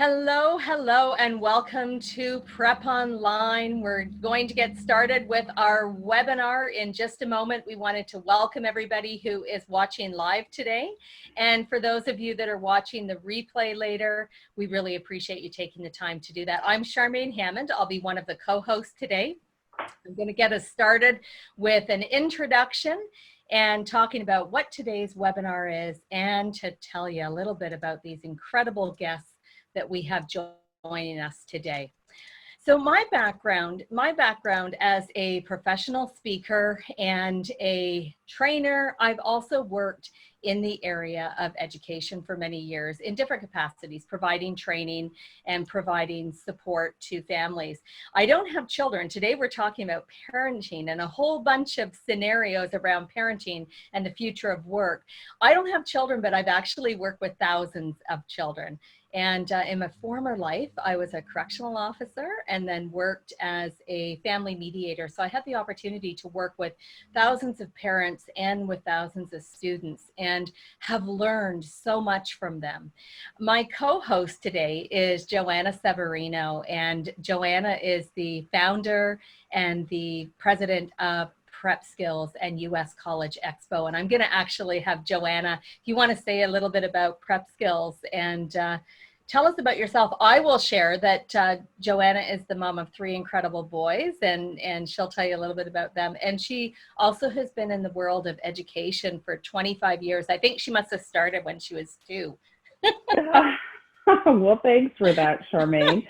Hello, hello, and welcome to PrepOnline. We're going to get started with our webinar in just a moment. We wanted to welcome everybody who is watching live today. And for those of you that are watching the replay later, we really appreciate you taking the time to do that. I'm Charmaine Hammond. I'll be one of the co-hosts today. I'm going to get us started with an introduction and talking about what today's webinar is, and to tell you a little bit about these incredible guests that we have joining us today. So my background as a professional speaker and a trainer, I've also worked in the area of education for many years in different capacities, providing training and providing support to families. I don't have children. Today we're talking about parenting and a whole bunch of scenarios around parenting and the future of work. I don't have children, but I've actually worked with thousands of children. And in my former life, I was a correctional officer and then worked as a family mediator. So I had the opportunity to work with thousands of parents and with thousands of students and have learned so much from them. My co-host today is Joanna Severino, and Joanna is the founder and the president of Prepskills and US College Expo. And I'm going to actually have Joanna, if you want to say a little bit about Prepskills and tell us about yourself. I will share that Joanna is the mom of 3 incredible boys, and she'll tell you a little bit about them. And she also has been in the world of education for 25 years. I think she must have started when she was 2. Well, thanks for that, Charmaine.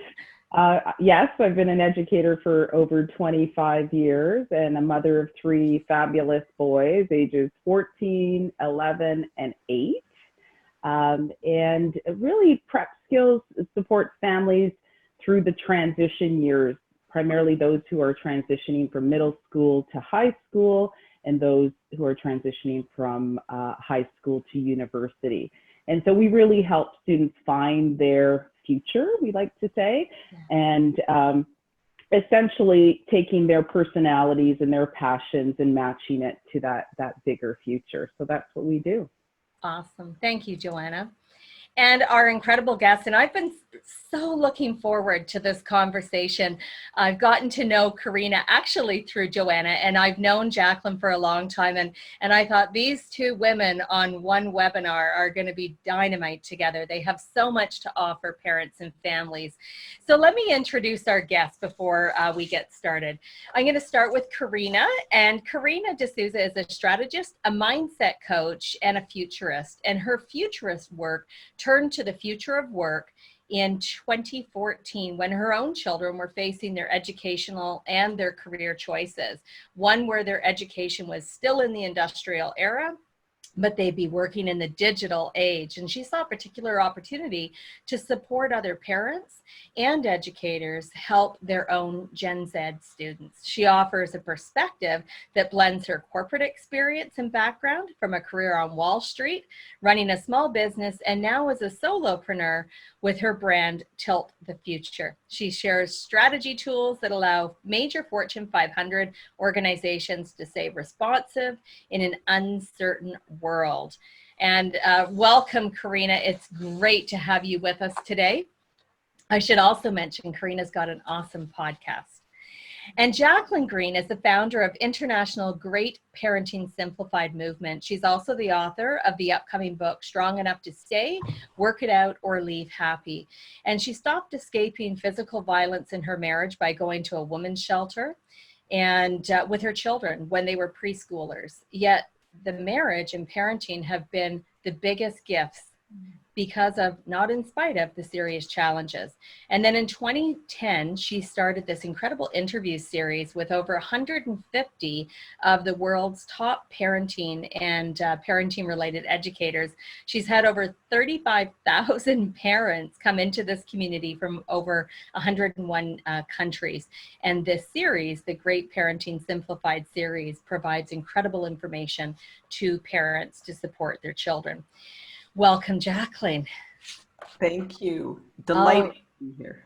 Yes, I've been an educator for over 25 years and a mother of 3 fabulous boys, ages 14, 11, and 8. And really, Prepskills supports families through the transition years, primarily those who are transitioning from middle school to high school and those who are transitioning from high school to university. And so we really help students find their future, we like to say, and essentially taking their personalities and their passions and matching it to that bigger future. So that's what we do. Awesome. Thank you, Joanna. And our incredible guest, and I've been so looking forward to this conversation. I've gotten to know Karina actually through Joanna, and I've known Jacqueline for a long time, and I thought these 2 women on one webinar are going to be dynamite together. They have so much to offer parents and families. So let me introduce our guest before we get started. I'm going to start with Karina, and Karina D'Souza is a strategist, a mindset coach, and a futurist, and her futurist work turned to the future of work in 2014 when her own children were facing their educational and their career choices. One where their education was still in the industrial era, but they'd be working in the digital age. And she saw a particular opportunity to support other parents and educators help their own Gen Z students. She offers a perspective that blends her corporate experience and background from a career on Wall Street, running a small business, and now as a solopreneur with her brand Tilt the Future. She shares strategy tools that allow major Fortune 500 organizations to stay responsive in an uncertain world. And welcome, Karina. It's great to have you with us today. I should also mention Karina's got an awesome podcast. And Jacqueline Green is the founder of International Great Parenting Simplified movement. She's also the author of the upcoming book, Strong Enough to Stay, Work It Out, or Leave Happy. And she stopped escaping physical violence in her marriage by going to a women's shelter and with her children when they were preschoolers. Yet the marriage and parenting have been the biggest gifts because of, not in spite of, the serious challenges. And then in 2010, she started this incredible interview series with over 150 of the world's top parenting and parenting-related educators. She's had over 35,000 parents come into this community from over 101 countries. And this series, the Great Parenting Simplified series, provides incredible information to parents to support their children. Welcome, Jacqueline. Thank you. Delighted to be here.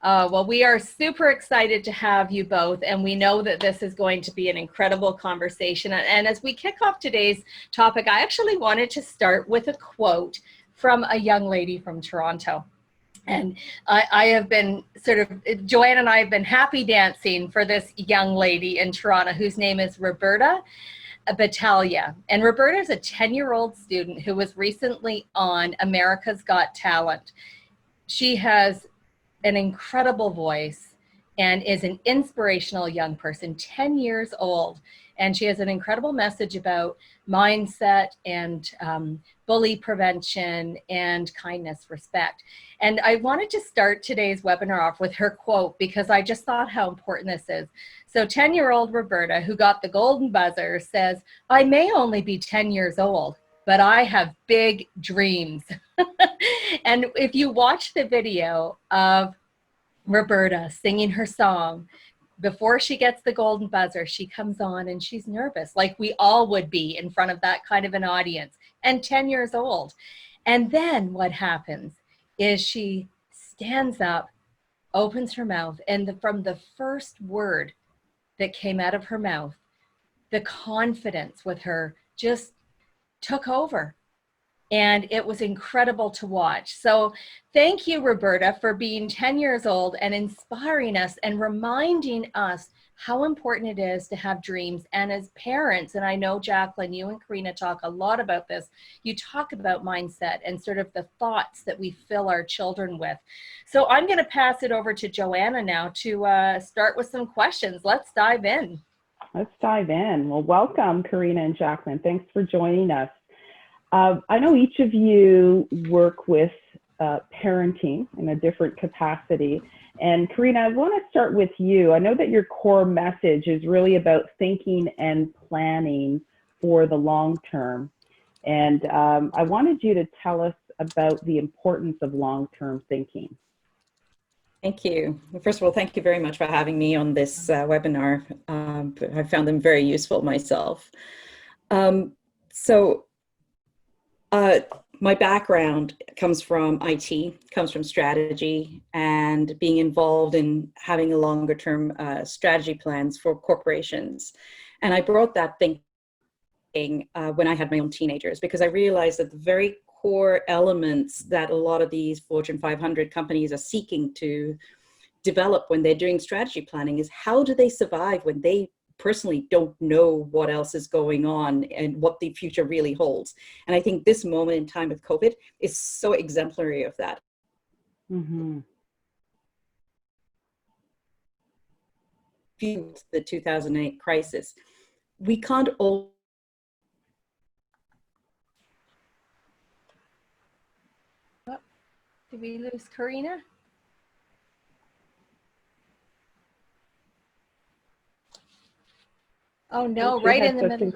Well, we are super excited to have you both, and we know that this is going to be an incredible conversation. And as we kick off today's topic, I actually wanted to start with a quote from a young lady from Toronto. And I have been Joanna and I have been happy dancing for this young lady in Toronto whose name is Roberta Battaglia. And Roberta is a 10-year-old student who was recently on America's Got Talent. She has an incredible voice and is an inspirational young person, 10 years old. And she has an incredible message about mindset and bully prevention and kindness, respect. And I wanted to start today's webinar off with her quote because I just thought how important this is. So 10-year-old Roberta, who got the golden buzzer, says, "I may only be 10 years old, but I have big dreams." And if you watch the video of Roberta singing her song, before she gets the golden buzzer, she comes on and she's nervous, like we all would be in front of that kind of an audience, and 10 years old. And then what happens is she stands up, opens her mouth, and from the first word that came out of her mouth, the confidence with her just took over. And it was incredible to watch. So thank you, Roberta, for being 10 years old and inspiring us and reminding us how important it is to have dreams. And as parents, and I know, Jacqueline, you and Karina talk a lot about this, you talk about mindset and sort of the thoughts that we fill our children with. So I'm going to pass it over to Joanna now to start with some questions. Let's dive in. Let's dive in. Well, welcome, Karina and Jacqueline. Thanks for joining us. I know each of you work with parenting in a different capacity. And Karina, I want to start with you. I know that your core message is really about thinking and planning for the long term. And I wanted you to tell us about the importance of long-term thinking. Thank you. First of all, thank you very much for having me on this webinar. I found them very useful myself. My background comes from IT, comes from strategy, and being involved in having a longer term strategy plans for corporations. And I brought that thinking when I had my own teenagers, because I realized that the very core elements that a lot of these Fortune 500 companies are seeking to develop when they're doing strategy planning is how do they survive when they personally don't know what else is going on and what the future really holds. And I think this moment in time with COVID is so exemplary of that. Mm-hmm. The 2008 crisis, we can't all. Oh, did we lose Karina? Oh no, right in the middle.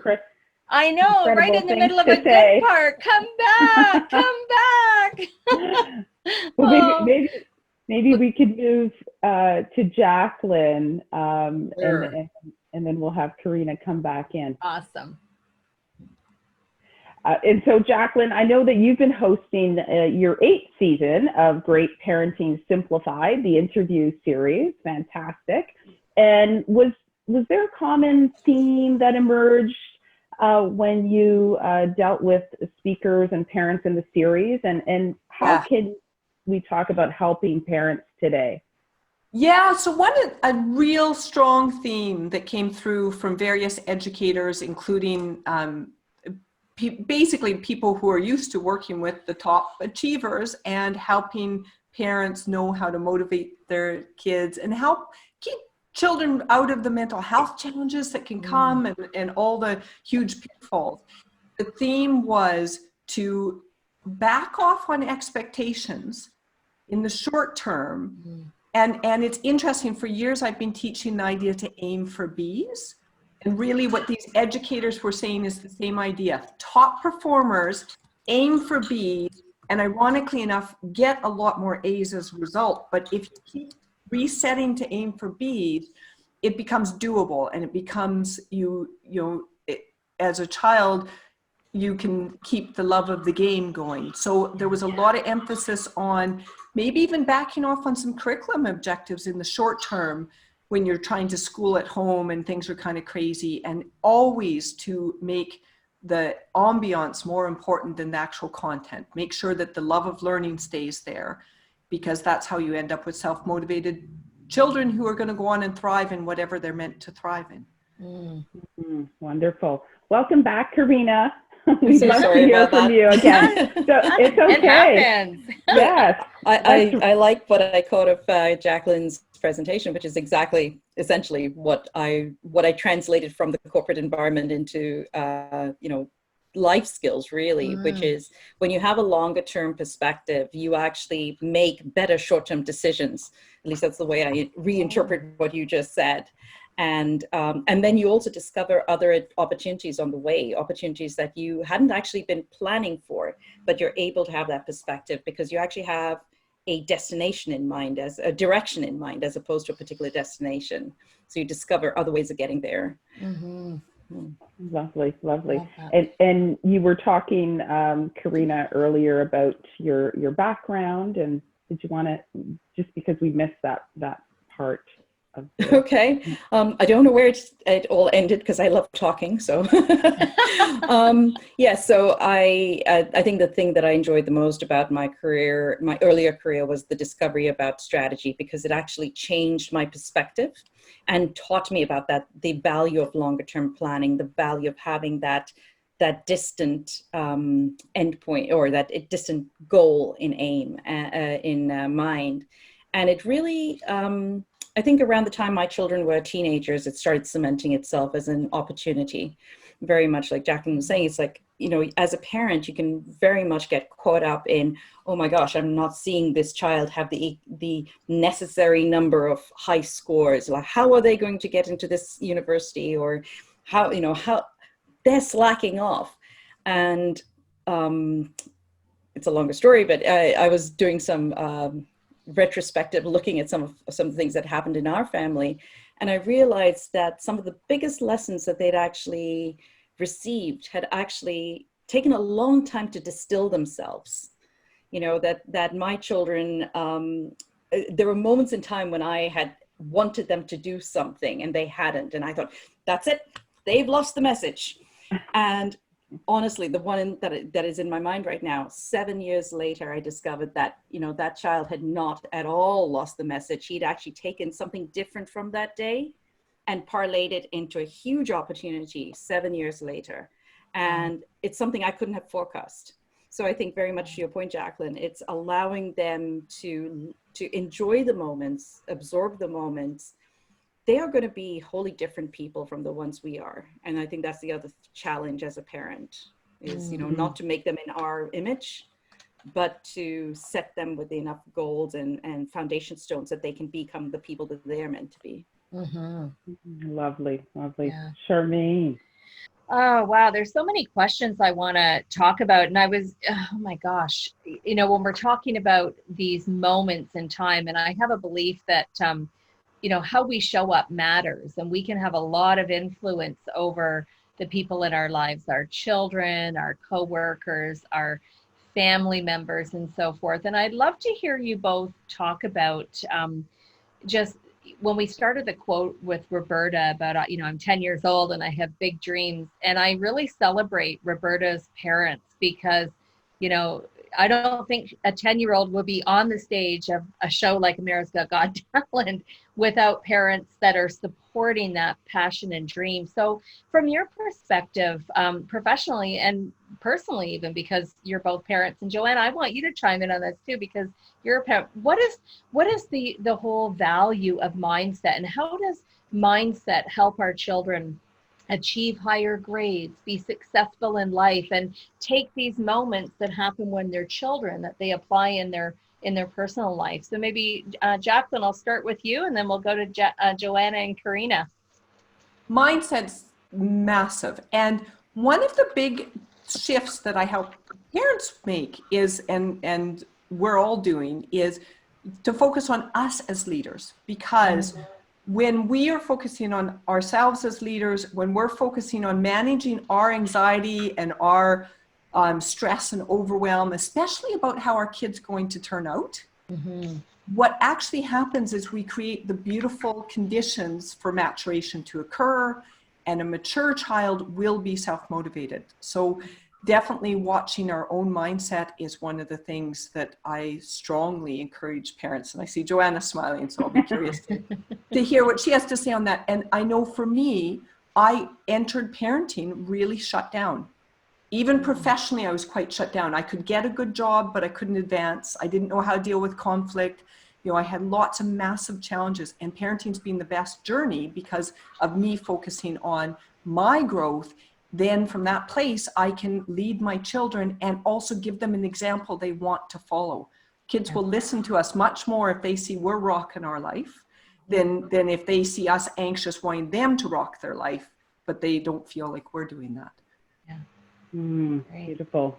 I know, right in the middle of a good part. Come back, come back. Well, maybe we could move to Jacqueline, Sure. and then we'll have Karina come back in. Awesome. And so, Jacqueline, I know that you've been hosting your 8th season of Great Parenting Simplified, the interview series. Fantastic. And was there a common theme that emerged when you dealt with speakers and parents in the series? And how can we talk about helping parents today? Yeah, so a real strong theme that came through from various educators, including basically people who are used to working with the top achievers and helping parents know how to motivate their kids and help keep children out of the mental health challenges that can come and all the huge pitfalls. The theme was to back off on expectations in the short term. And it's interesting, for years I've been teaching the idea to aim for B's. And really what these educators were saying is the same idea. Top performers aim for B's, and ironically enough, get a lot more A's as a result. But if you keep resetting to aim for B's, it becomes doable, and it becomes, as a child, you can keep the love of the game going. So there was a lot of emphasis on maybe even backing off on some curriculum objectives in the short term when you're trying to school at home and things are kind of crazy, and always to make the ambiance more important than the actual content. Make sure that the love of learning stays there. because that's how you end up with self-motivated children who are going to go on and thrive in whatever they're meant to thrive in. Wonderful. Welcome back, Karina. We'd so love to sorry hear about from that. you again. So it's It okay. happens. Yes. I like what I caught of Jacqueline's presentation, which is essentially what I translated from the corporate environment into life skills, really, which is when you have a longer term perspective, you actually make better short term decisions. At least that's the way I reinterpret what you just said. And then you also discover other opportunities on the way, opportunities that you hadn't actually been planning for, but you're able to have that perspective because you actually have a destination in mind, as a direction in mind, as opposed to a particular destination. So you discover other ways of getting there. Lovely, lovely. And you were talking, Karina, earlier about your background, and did you want to, just because we missed that part of the... Okay. I don't know where it all ended because I love talking. So so I think the thing that I enjoyed the most about my career, my earlier career, was the discovery about strategy, because it actually changed my perspective and taught me about the value of longer term planning, the value of having that distant endpoint, or that distant goal in mind. And it really, I think around the time my children were teenagers, it started cementing itself as an opportunity. Very much like Jacqueline was saying, it's like, as a parent, you can very much get caught up in, oh my gosh, I'm not seeing this child have the necessary number of high scores. Like, how are they going to get into this university? Or how they're slacking off. And it's a longer story, but I was doing some retrospective looking at some of the things that happened in our family, and I realized that some of the biggest lessons that they'd actually received had actually taken a long time to distill themselves. That my children, there were moments in time when I had wanted them to do something and they hadn't, and I thought, that's it, they've lost the message. And honestly, the one that is in my mind right now, 7 years later, I discovered that, that child had not at all lost the message. He'd actually taken something different from that day and parlayed it into a huge opportunity 7 years later. And it's something I couldn't have forecast. So I think very much to your point, Jacqueline, it's allowing them to enjoy the moments, absorb the moments. They are going to be wholly different people from the ones we are. And I think that's the other challenge as a parent is, not to make them in our image, but to set them with enough goals and foundation stones that they can become the people that they're meant to be. Lovely, lovely. Yeah. Charmaine. Oh, wow. There's so many questions I want to talk about. And oh my gosh, when we're talking about these moments in time, and I have a belief that, how we show up matters, and we can have a lot of influence over the people in our lives, our children, our coworkers, our family members, and so forth. And I'd love to hear you both talk about just when we started the quote with Roberta about, I'm 10 years old and I have big dreams. And I really celebrate Roberta's parents because, I don't think a 10-year-old would be on the stage of a show like America's Got Talent without parents that are supporting that passion and dream. So from your perspective, professionally and personally, even because you're both parents, and Joanna, I want you to chime in on this too, because you're a parent. What is the whole value of mindset, and how does mindset help our children achieve higher grades, be successful in life, and take these moments that happen when they're children that they apply in their personal life? So maybe Jacqueline, I'll start with you, and then we'll go to Joanna and Karina. Mindset's massive, and one of the big shifts that I help parents make is, and we're all doing, is to focus on us as leaders, because when we are focusing on ourselves as leaders, when we're focusing on managing our anxiety and our stress and overwhelm, especially about how our kid's going to turn out, what actually happens is we create the beautiful conditions for maturation to occur, and a mature child will be self-motivated. So definitely watching our own mindset is one of the things that I strongly encourage parents. And I see Joanna smiling, so I'll be curious to hear what she has to say on that. And I know for me, I entered parenting really shut down. Even professionally, I was quite shut down. I could get a good job, but I couldn't advance. I didn't know how to deal with conflict. You know, I had lots of massive challenges, and parenting's been the best journey because of me focusing on my growth. Then from that place, I can lead my children and also give them an example they want to follow. Kids will listen to us much more if they see we're rocking our life than if they see us anxious wanting them to rock their life, but they don't feel like we're doing that. Beautiful.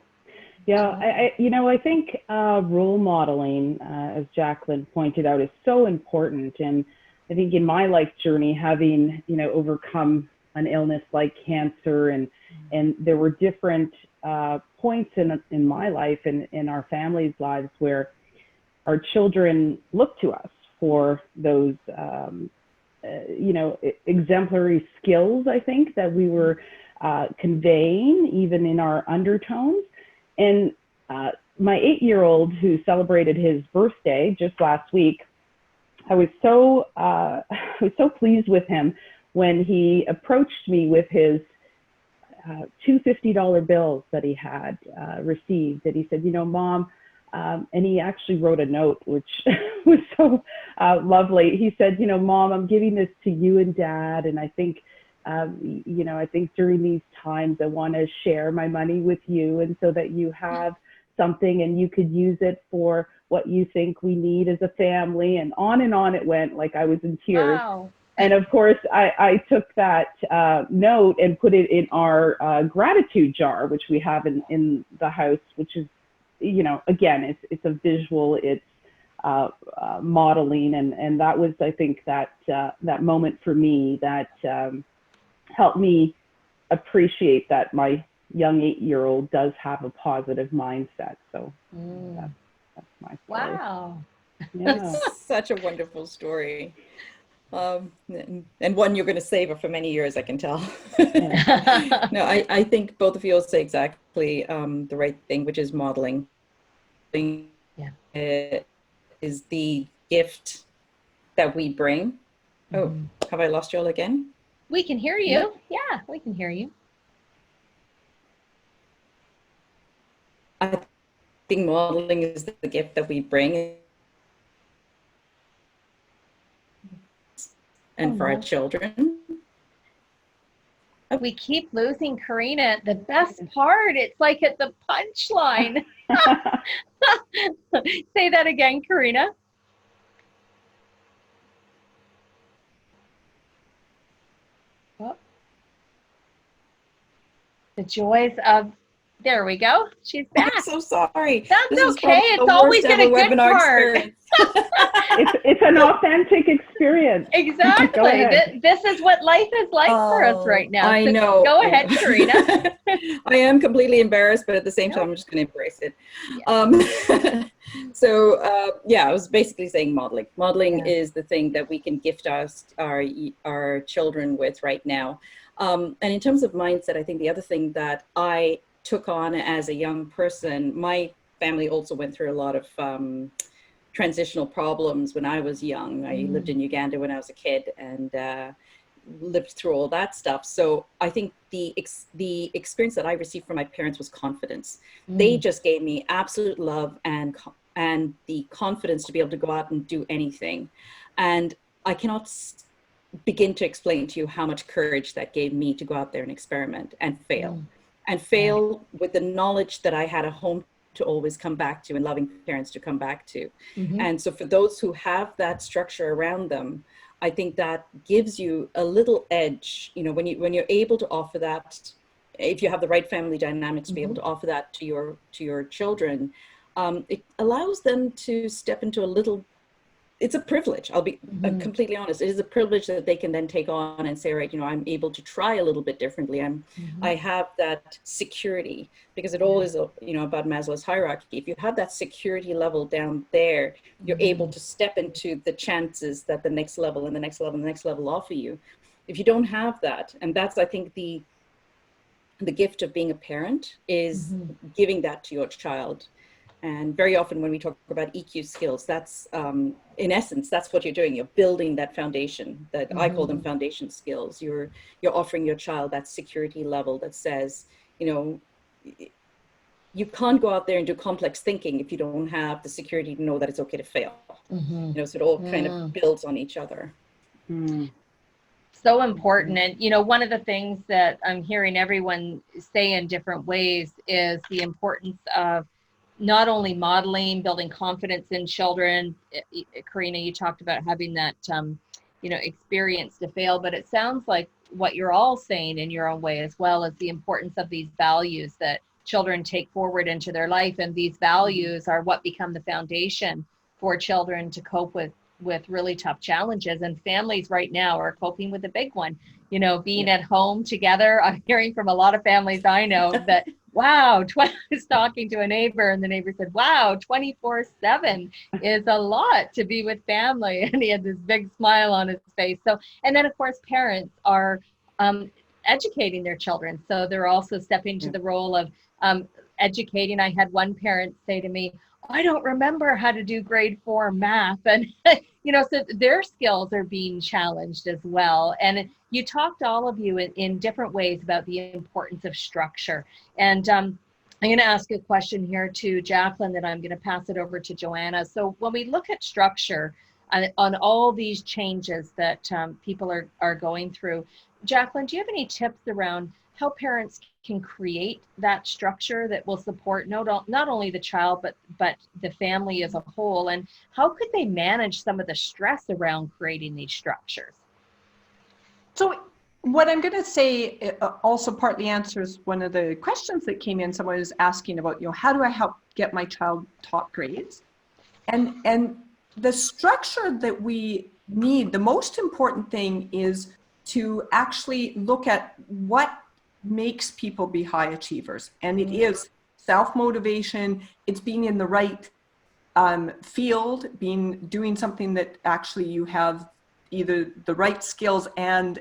Yeah, I think role modeling, as Jacqueline pointed out, is so important. And I think in my life journey, having, overcome an illness like cancer, and there were different points in my life and in our family's lives where our children looked to us for those, exemplary skills, I think, that we were conveying even in our undertones. And my 8-year-old, who celebrated his birthday just last week, I was so pleased with him when he approached me with his two $50 bills that he had received. And he said, Mom, and he actually wrote a note, which was so lovely. He said, Mom, I'm giving this to you and Dad. And I think, I think during these times, I want to share my money with you, and so that you have something and you could use it for what you think we need as a family. And on it went, like I was in tears. Wow. And of course, I took that note and put it in our gratitude jar, which we have in the house, which is, again, it's a visual, it's modeling. And that was, I think, that moment for me that helped me appreciate that my young 8-year-old does have a positive mindset. So that's my story. Wow. Yeah. It's such a wonderful story. And one you're going to savor for many years, I can tell. No, I think both of you will say exactly the right thing, which is modeling. Is the gift that we bring. Oh, have I lost you all again? We can hear you. Yeah, we can hear you. I think modeling is the gift that we bring, and for our children. We keep losing Karina. The best part, it's like at the punchline. Say that again, Karina. Oh. The joys of, there we go. She's back. I'm so sorry. That's okay. It's always in a good part. It's an authentic experience. Exactly. This is what life is like for us right now. I know. Go ahead, Karina. I am completely embarrassed, but at the same time, I'm just going to embrace it. Yeah. I was basically saying modeling. Modeling is the thing that we can gift our children with right now. And in terms of mindset, I think the other thing that I took on as a young person, my family also went through a lot of transitional problems when I was young. I lived in Uganda when I was a kid and lived through all that stuff. So I think the experience that I received from my parents was confidence. They just gave me absolute love and the confidence to be able to go out and do anything. And I cannot begin to explain to you how much courage that gave me to go out there and experiment and fail. And fail with the knowledge that I had a home to always come back to and loving parents to come back to. And so for those who have that structure around them, I think that gives you a little edge, when you're able to offer that, if you have the right family dynamics to be able to offer that to your children, it allows them to step into it's a privilege. I'll be completely honest. It is a privilege that they can then take on and say, right, I'm able to try a little bit differently. I have that security, because it all is, about Maslow's hierarchy. If you have that security level down there, you're able to step into the chances that the next level and the next level and the next level offer you. If you don't have that, and that's, I think, the the gift of being a parent is giving that to your child. And very often when we talk about EQ skills, that's in essence, that's what you're doing. You're building that foundation that I call them foundation skills. You're offering your child that security level that says, you know, you can't go out there and do complex thinking if you don't have the security to know that it's okay to fail. You know, so it all kind of builds on each other. So important. And, you know, one of the things that I'm hearing everyone say in different ways is the importance of not only modeling, building confidence in children. Karina, you talked about having that, you know, experience to fail, but it sounds like what you're all saying in your own way as well is the importance of these values that children take forward into their life. And these values are what become the foundation for children to cope with really tough challenges. And families right now are coping with a big one, you know, being at home together. I'm hearing from a lot of families I know that, wow, I was talking to a neighbor and the neighbor said, wow, 24/7 is a lot to be with family. And he had this big smile on his face. So, and then of course, parents are educating their children. So they're also stepping to the role of educating. I had one parent say to me, I don't remember how to do grade 4 math. And, you know, so their skills are being challenged as well. And you talked, all of you, in different ways about the importance of structure. And I'm going to ask a question here to Jacqueline, that I'm going to pass it over to Joanna. So when we look at structure on all these changes that people are going through, Jacqueline, do you have any tips around how parents can create that structure that will support not only the child, but the family as a whole? And how could they manage some of the stress around creating these structures? So what I'm going to say also partly answers one of the questions that came in. Someone was asking about, you know, how do I help get my child top grades? And the structure that we need, the most important thing is to actually look at what makes people be high achievers. And it is self-motivation. It's being in the right field, doing something that actually you have either the right skills and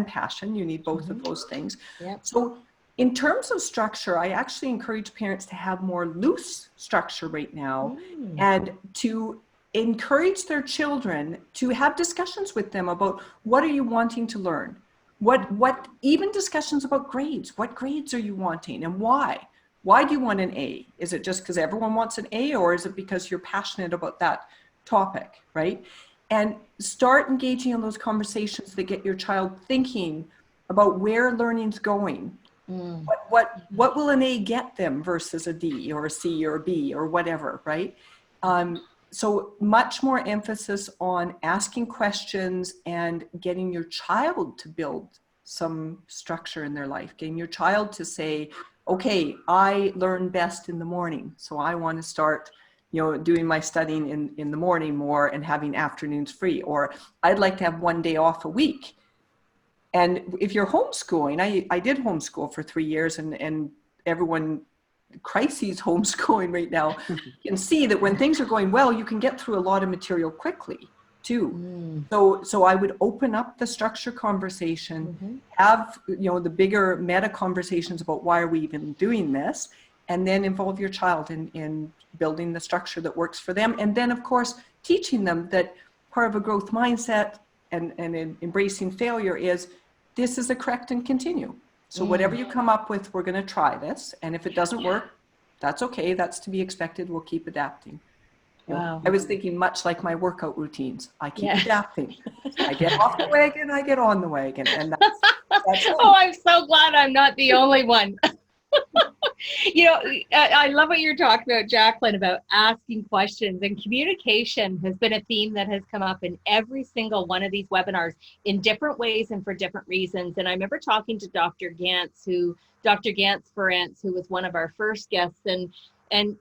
passion. You need both of those things. Yep. So in terms of structure, I actually encourage parents to have more loose structure right now, and to encourage their children to have discussions with them about what are you wanting to learn? What even discussions about grades. What grades are you wanting and why? Why do you want an A? Is it just because everyone wants an A, or is it because you're passionate about that topic, right? And start engaging in those conversations that get your child thinking about where learning's going. What will an A get them versus a D or a C or a B or whatever, right? So much more emphasis on asking questions and getting your child to build some structure in their life, getting your child to say, okay, I learn best in the morning, so I want to start, you know, doing my studying in the morning more and having afternoons free, or I'd like to have one day off a week. And if you're homeschooling, I did homeschool for 3 years, and everyone crises homeschooling right now, you can see that when things are going well, you can get through a lot of material quickly too. So I would open up the structure conversation, have, you know, the bigger meta conversations about why are we even doing this, and then involve your child in building the structure that works for them. And then of course, teaching them that part of a growth mindset and embracing failure is this is a correct and continue. So whatever you come up with, we're going to try this. And if it doesn't work, that's okay. That's to be expected. We'll keep adapting. Wow. I was thinking much like my workout routines. I keep adapting. I get off the wagon, I get on the wagon. And that's oh, I'm so glad I'm not the only one. You know, I love what you're talking about, Jacqueline, about asking questions, and communication has been a theme that has come up in every single one of these webinars in different ways and for different reasons. And I remember talking to Dr. Gantz, who was one of our first guests, and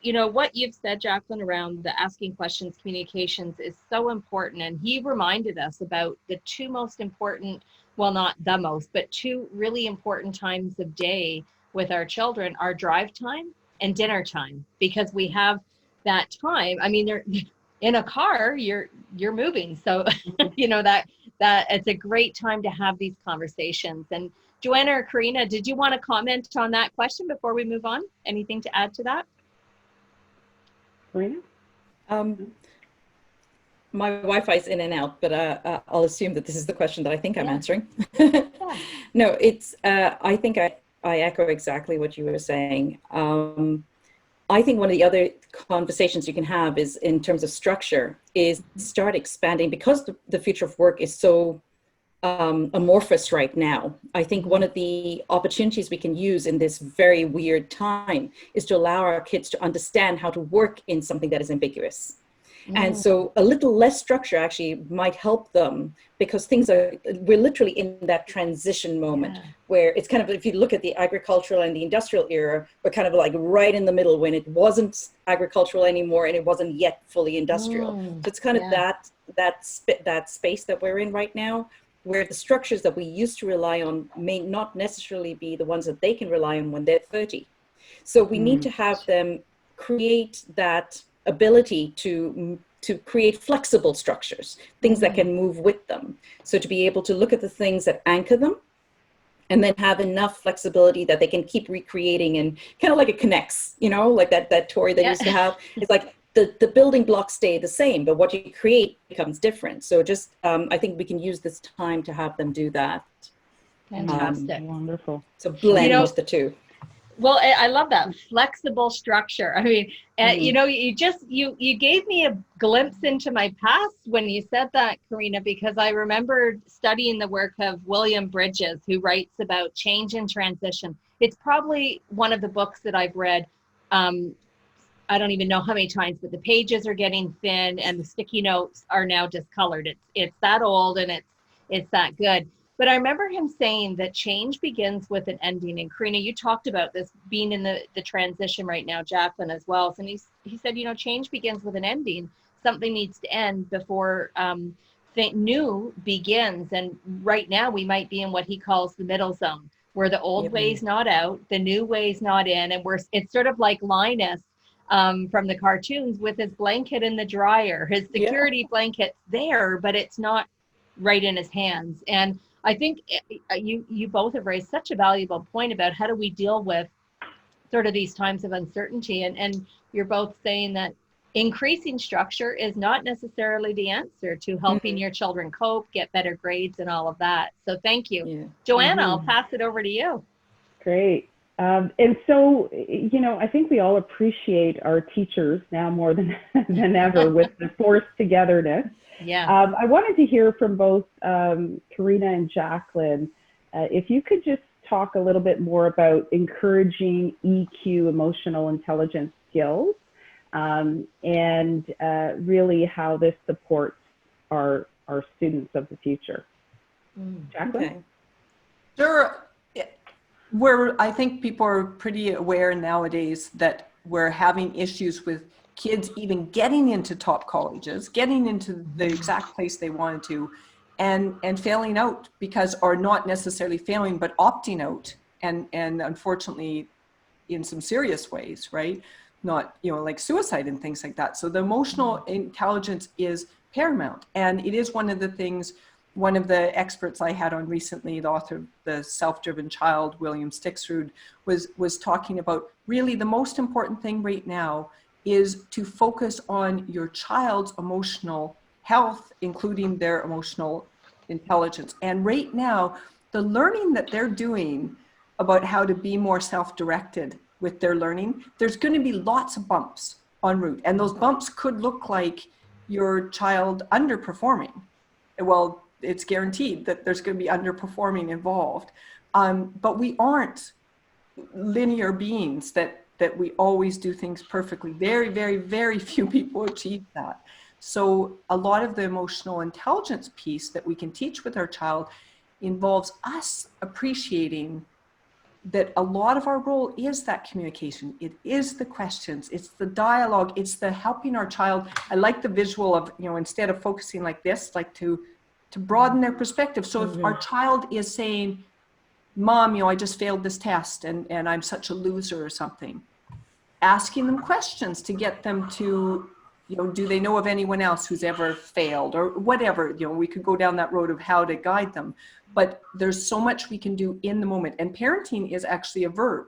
you know, what you've said, Jacqueline, around the asking questions, communications is so important. And he reminded us about the two most important, well, not the most, but two really important times of day with our children are drive time and dinner time, because we have that time. I mean, they're in a car, you're moving. So, you know, that it's a great time to have these conversations. And Joanna or Karina, did you want to comment on that question before we move on? Anything to add to that? Karina? My Wi-Fi is in and out, but I'll assume that this is the question that I think I'm answering. No, it's, I think I echo exactly what you were saying. I think one of the other conversations you can have is in terms of structure is start expanding, because the future of work is so amorphous right now. I think one of the opportunities we can use in this very weird time is to allow our kids to understand how to work in something that is ambiguous. And so a little less structure actually might help them, because we're literally in that transition moment where it's kind of, if you look at the agricultural and the industrial era, we're kind of like right in the middle when it wasn't agricultural anymore and it wasn't yet fully industrial. So it's kind of that space that we're in right now, where the structures that we used to rely on may not necessarily be the ones that they can rely on when they're 30. So we need to have them create that ability to create flexible structures, things that can move with them. So to be able to look at the things that anchor them, and then have enough flexibility that they can keep recreating, and kind of like it connects, you know, like that toy they used to have. It's like the building blocks stay the same, but what you create becomes different. So just, I think we can use this time to have them do that. Fantastic. Wonderful. So blend the two. Well, I love that flexible structure. I mean, you know, you gave me a glimpse into my past when you said that, Karina, because I remember studying the work of William Bridges, who writes about change and transition. It's probably one of the books that I've read. I don't even know how many times, but the pages are getting thin and the sticky notes are now discolored. It's that old and it's that good. But I remember him saying that change begins with an ending. And Karina, you talked about this being in the transition right now, Jacqueline as well. And he said, you know, change begins with an ending. Something needs to end before new begins. And right now we might be in what he calls the middle zone, where the old way's not out, the new way's not in. And it's sort of like Linus from the cartoons with his blanket in the dryer. His security blanket's there, but it's not right in his hands. And I think you both have raised such a valuable point about how do we deal with sort of these times of uncertainty. And you're both saying that increasing structure is not necessarily the answer to helping your children cope, get better grades and all of that. So thank you. Yeah. Joanna, I'll pass it over to you. Great. And so, you know, I think we all appreciate our teachers now more than ever with the forced togetherness. Yeah. I wanted to hear from both Karina and Jacqueline, if you could just talk a little bit more about encouraging EQ, emotional intelligence skills, and really how this supports our students of the future. Jacqueline? Okay. Sure. I think people are pretty aware nowadays that we're having issues with kids even getting into top colleges, getting into the exact place they wanted to, and failing out or not necessarily failing, but opting out, and unfortunately in some serious ways, right? Not, you know, like suicide and things like that. So the emotional intelligence is paramount. And it is one of the things, one of the experts I had on recently, the author of The Self-Driven Child, William Stixrud, was talking about really the most important thing right now is to focus on your child's emotional health, including their emotional intelligence. And right now, the learning that they're doing about how to be more self-directed with their learning, there's going to be lots of bumps en route. And those bumps could look like your child underperforming. Well, it's guaranteed that there's going to be underperforming involved. But we aren't linear beings that we always do things perfectly. Very, very, very few people achieve that. So a lot of the emotional intelligence piece that we can teach with our child involves us appreciating that a lot of our role is that communication. It is the questions, it's the dialogue, it's the helping our child. I like the visual of, you know, instead of focusing like this, like to broaden their perspective. So if our child is saying, Mom, you know, I just failed this test and I'm such a loser or something, asking them questions to get them to, You know, do they know of anyone else who's ever failed or whatever? You know, we could go down that road of how to guide them, but there's so much we can do in the moment. And parenting is actually a verb.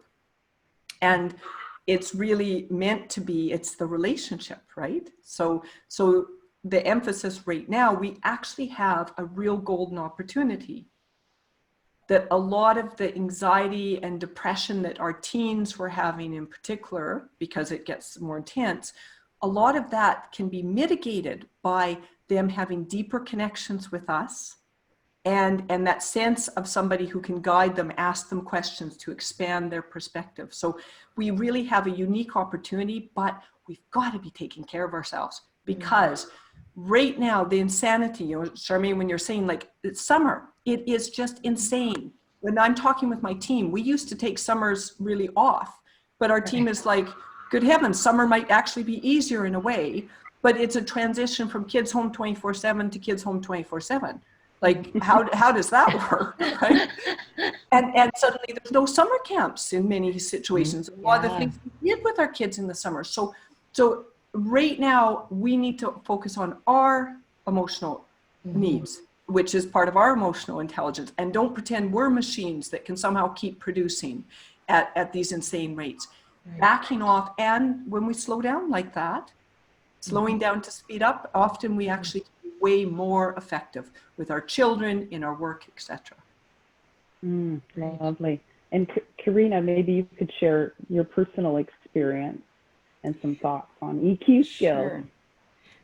And it's really meant to be, it's the relationship, right? So the emphasis right now, we actually have a real golden opportunity that a lot of the anxiety and depression that our teens were having in particular, because it gets more intense, a lot of that can be mitigated by them having deeper connections with us and that sense of somebody who can guide them, ask them questions to expand their perspective. So we really have a unique opportunity, but we've got to be taking care of ourselves, because right now the insanity, you know, Charmaine, when you're saying like it's summer, it is just insane. When I'm talking with my team, we used to take summers really off, but our team is like, good heavens, summer might actually be easier in a way, but it's a transition from kids home 24/7 to kids home 24/7. Like, how does that work, right? And suddenly there's no summer camps in many situations. A lot of the things we did with our kids in the summer. So right now we need to focus on our emotional needs, which is part of our emotional intelligence, and don't pretend we're machines that can somehow keep producing at these insane rates. Backing off, and when we slow down like that, slowing down to speed up, often we actually can be way more effective with our children, in our work, etc. Lovely. And Karina, maybe you could share your personal experience and some thoughts on EQ skills. Sure.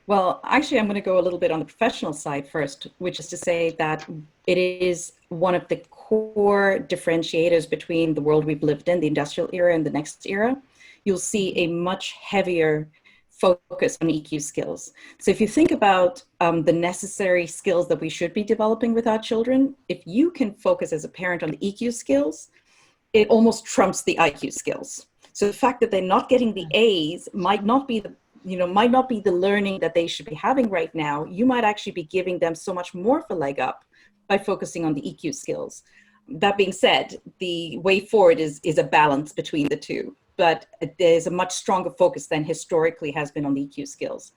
Well, actually, I'm going to go a little bit on the professional side first, which is to say that it is one of the core differentiators between the world we've lived in, the industrial era, and the next era. You'll see a much heavier focus on EQ skills. So if you think about the necessary skills that we should be developing with our children, if you can focus as a parent on the EQ skills, it almost trumps the IQ skills. So the fact that they're not getting the A's might not be the learning that they should be having right now. You might actually be giving them so much more of a leg up by focusing on the EQ skills. That being said, the way forward is a balance between the two, but there's a much stronger focus than historically has been on the EQ skills.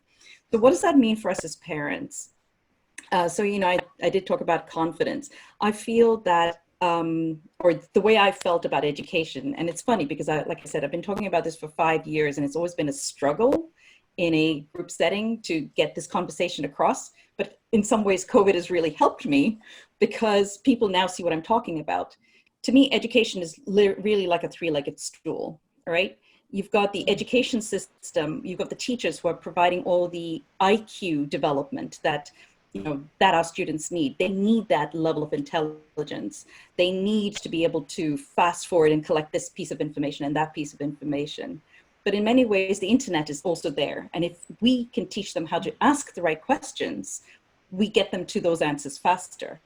So what does that mean for us as parents? I did talk about confidence. I feel that, or the way I felt about education, and it's funny because like I said, I've been talking about this for 5 years, and it's always been a struggle in a group setting to get this conversation across. But in some ways, COVID has really helped me because people now see what I'm talking about. To me, education is really like a three-legged stool, right? You've got the education system, you've got the teachers who are providing all the IQ development that our students need. They need that level of intelligence. They need to be able to fast forward and collect this piece of information and that piece of information. But in many ways, the internet is also there. And if we can teach them how to ask the right questions, we get them to those answers faster.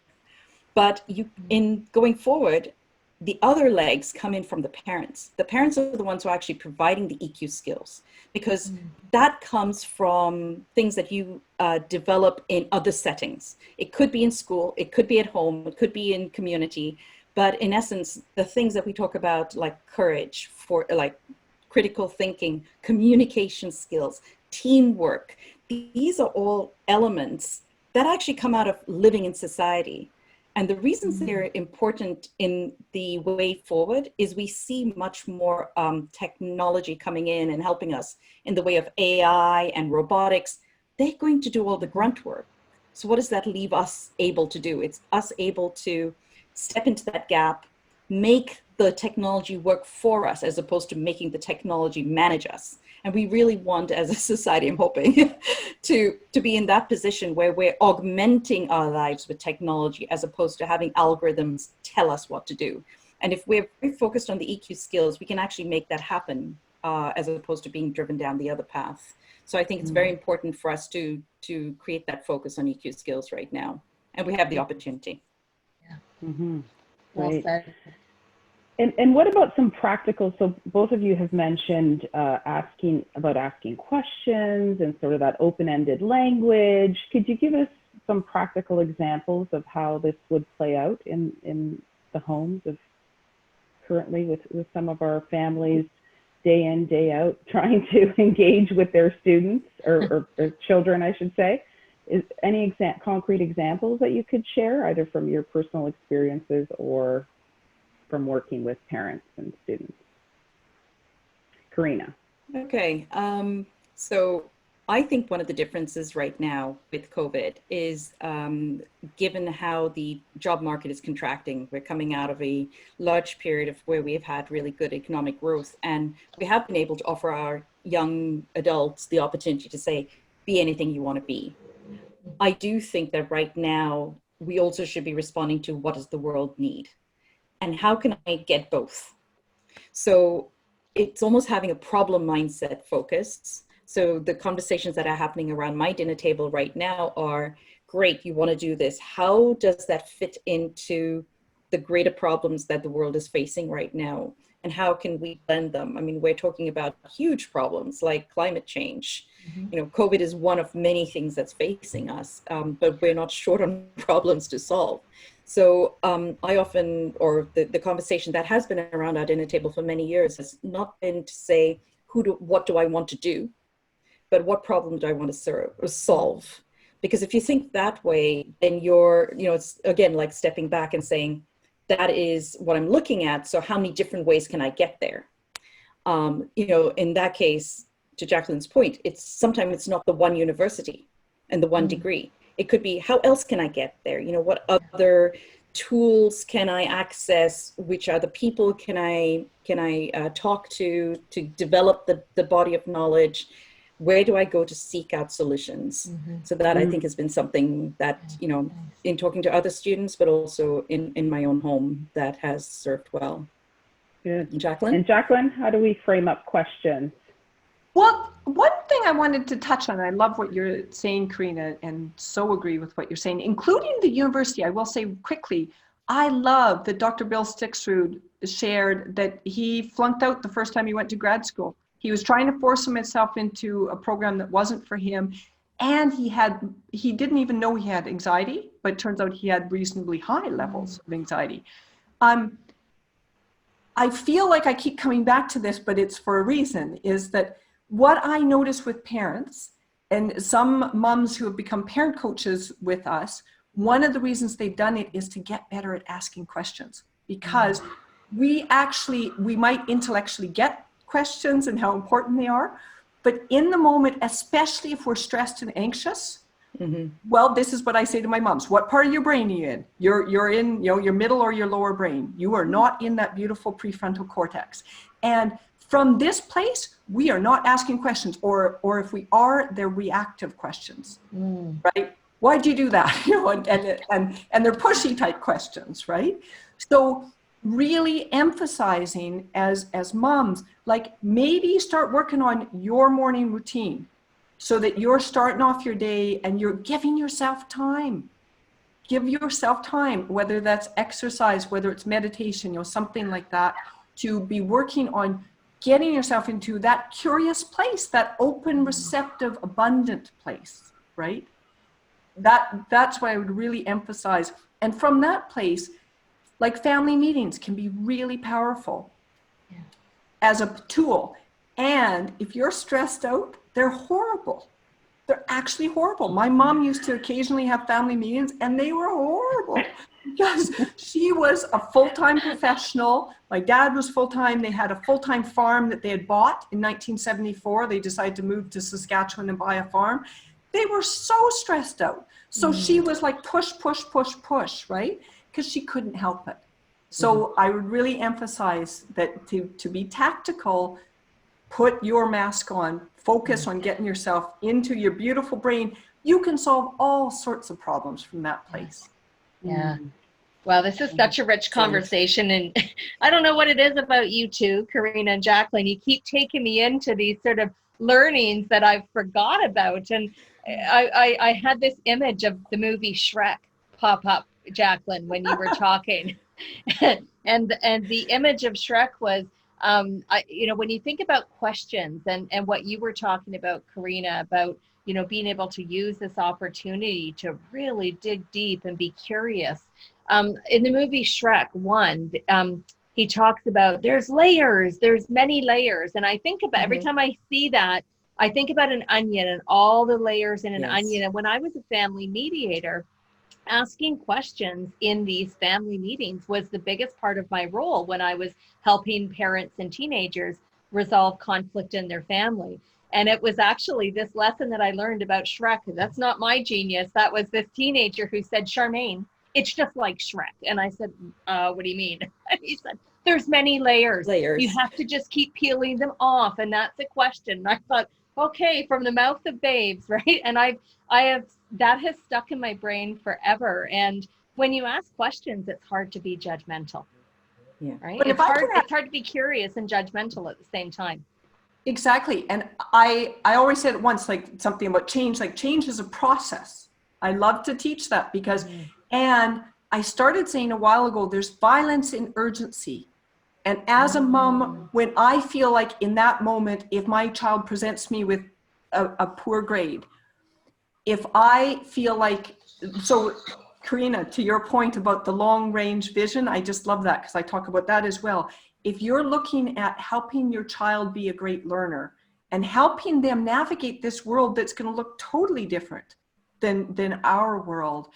But in going forward, the other legs come in from the parents. The parents are the ones who are actually providing the EQ skills, because that comes from things that you develop in other settings. It could be in school, it could be at home, it could be in community. But in essence, the things that we talk about, like courage, like critical thinking, communication skills, teamwork, these are all elements that actually come out of living in society. And the reasons they're important in the way forward is we see much more technology coming in and helping us in the way of AI and robotics. They're going to do all the grunt work. So what does that leave us able to do? It's us able to step into that gap, make the technology work for us as opposed to making the technology manage us. And we really want, as a society, I'm hoping, to be in that position where we're augmenting our lives with technology as opposed to having algorithms tell us what to do. And if we're very focused on the EQ skills, we can actually make that happen as opposed to being driven down the other path. So I think it's very important for us to create that focus on EQ skills right now. And we have the opportunity. Yeah. Well Right. said. And what about some practical, so both of you have mentioned asking questions and sort of that open-ended language. Could you give us some practical examples of how this would play out in the homes of currently with some of our families day in, day out, trying to engage with their students or children, I should say. Is any concrete examples that you could share, either from your personal experiences or from working with parents and students? Karina. Okay, so I think one of the differences right now with COVID is given how the job market is contracting, we're coming out of a large period of where we've had really good economic growth, and we have been able to offer our young adults the opportunity to say, be anything you want to be. I do think that right now we also should be responding to what does the world need and how can I get both? So it's almost having a problem mindset focus. So the conversations that are happening around my dinner table right now are, great, you want to do this. How does that fit into the greater problems that the world is facing right now? And how can we blend them? I mean, we're talking about huge problems like climate change. You know, COVID is one of many things that's facing us, but we're not short on problems to solve. So I often, or the conversation that has been around our dinner table for many years has not been to say, what do I want to do? But what problem do I want to serve or solve? Because if you think that way, then you're, you know, it's again like stepping back and saying, that is what I'm looking at. So how many different ways can I get there? You know, in that case, to Jacqueline's point, sometimes it's not the one university and the one degree. It could be, how else can I get there? You know, what other tools can I access? Which other people can I talk to develop the body of knowledge? Where do I go to seek out solutions? So that I think has been something that, you know, in talking to other students, but also in my own home, that has served well. Good. Jacqueline? And Jacqueline, how do we frame up questions? Well, one thing I wanted to touch on, I love what you're saying, Karina, and so agree with what you're saying, including the university. I will say quickly, I love that Dr. Bill Stixrud shared that he flunked out the first time he went to grad school. He was trying to force himself into a program that wasn't for him. And he didn't even know he had anxiety, but it turns out he had reasonably high levels of anxiety. I feel like I keep coming back to this, but it's for a reason, is that what I notice with parents and some moms who have become parent coaches with us, one of the reasons they've done it is to get better at asking questions, because we might intellectually get questions and how important they are, but in the moment, especially if we're stressed and anxious, well, this is what I say to my moms. What part of your brain are you in? You're in, you know, your middle or your lower brain. You are not in that beautiful prefrontal cortex. And from this place, we are not asking questions, or if we are, they're reactive questions, right? Why'd you do that? You know, and they're pushy type questions, right? So really emphasizing as moms, like maybe start working on your morning routine so that you're starting off your day and you're giving yourself time. Give yourself time, whether that's exercise, whether it's meditation, you know, something like that, to be working on getting yourself into that curious place, that open, receptive, abundant place, right? That's what I would really emphasize. And from that place, like family meetings can be really powerful as a tool. And if you're stressed out, they're horrible. They're actually horrible. My mom used to occasionally have family meetings and they were horrible because she was a full-time professional. My dad was full-time. They had a full-time farm that they had bought in 1974. They decided to move to Saskatchewan and buy a farm. They were so stressed out. So she was like push, right? Because she couldn't help it. So I would really emphasize that to be tactical, put your mask on, focus on getting yourself into your beautiful brain. You can solve all sorts of problems from that place. Yeah. Well, this is such a rich conversation, and I don't know what it is about you two, Karina and Jacqueline. You keep taking me into these sort of learnings that I've forgot about. And I had this image of the movie Shrek pop up, Jacqueline, when you were talking. and the image of Shrek was, you know, when you think about questions and what you were talking about, Karina, about, you know, being able to use this opportunity to really dig deep and be curious. In the movie Shrek 1, he talks about there's layers, there's many layers. And I think about every time I see that, I think about an onion and all the layers in an onion. And when I was a family mediator, asking questions in these family meetings was the biggest part of my role when I was helping parents and teenagers resolve conflict in their family. And it was actually this lesson that I learned about Shrek. That's not my genius. That was this teenager who said, Charmaine, it's just like Shrek. And I said, what do you mean? And he said, there's many layers. You have to just keep peeling them off. And that's a question. And I thought, okay, from the mouth of babes, right? And I have, that has stuck in my brain forever. And when you ask questions, it's hard to be judgmental. Yeah. Right? But it's hard to be curious and judgmental at the same time. Exactly. And I always said it once, like something about change, like change is a process. I love to teach that because, and I started saying a while ago, there's violence in urgency. And as a mom, when I feel like in that moment, if my child presents me with a poor grade, if I feel like, so Karina, to your point about the long range vision, I just love that because I talk about that as well. If you're looking at helping your child be a great learner and helping them navigate this world that's going to look totally different than our world,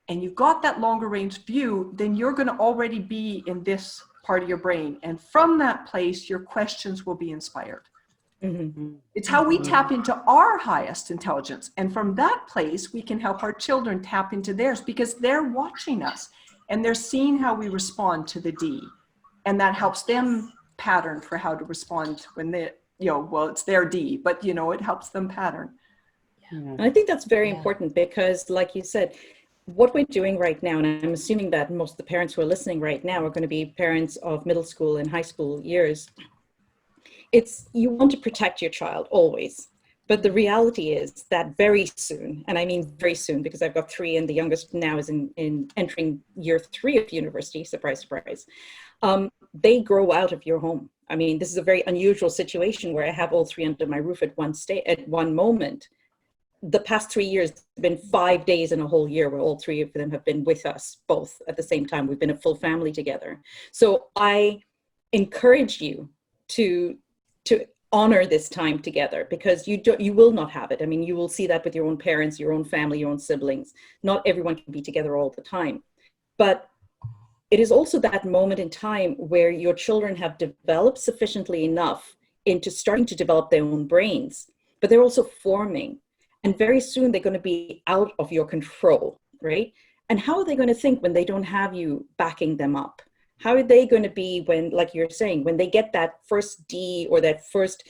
and you've got that longer range view, then you're going to already be in this part of your brain. And from that place, your questions will be inspired. It's how we tap into our highest intelligence. And from that place, we can help our children tap into theirs because they're watching us and they're seeing how we respond to the D. And that helps them pattern for how to respond when they, well, it's their D, but, it helps them pattern. And I think that's very important because, like you said, what we're doing right now, and I'm assuming that most of the parents who are listening right now are going to be parents of middle school and high school years. It's, you want to protect your child always. But the reality is that very soon, and I mean very soon, because I've got 3 and the youngest now is in entering year 3 of university, surprise, surprise. They grow out of your home. I mean, this is a very unusual situation where I have all 3 under my roof at one moment. The past 3 years have been 5 days in a whole year where all 3 of them have been with us both at the same time. We've been a full family together. So I encourage you to honor this time together because you will not have it. I mean, you will see that with your own parents, your own family, your own siblings. Not everyone can be together all the time. But it is also that moment in time where your children have developed sufficiently enough into starting to develop their own brains, but they're also forming. And very soon they're going to be out of your control, right? And how are they going to think when they don't have you backing them up? How are they going to be when, like you're saying, when they get that first D or that first,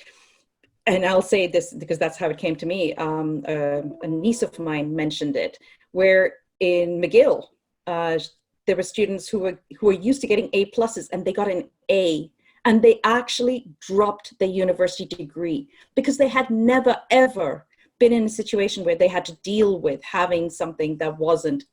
and I'll say this because that's how it came to me. A niece of mine mentioned it, where in McGill, there were students who were used to getting A pluses and they got an A. And they actually dropped their university degree because they had never, ever been in a situation where they had to deal with having something that wasn't